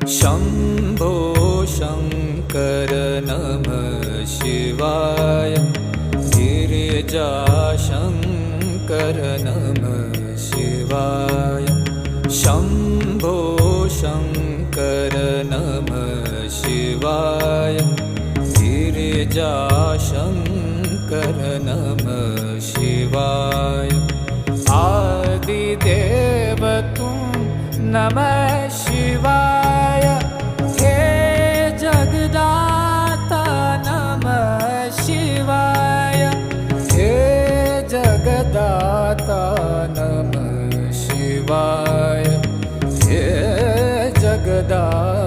शम्भो शङ्कर नमः शिवाय। गिरिजाशङ्कर नमः शिवाय। शम्भो शङ्कर नमः शिवाय। गिरिजाशङ्कर नमः शिवाय। आदिदेव तुम नमः शिवाय। हे जगदाता नमः शिवाय। हे जगदाता नमः शिवाय। हे जगदाता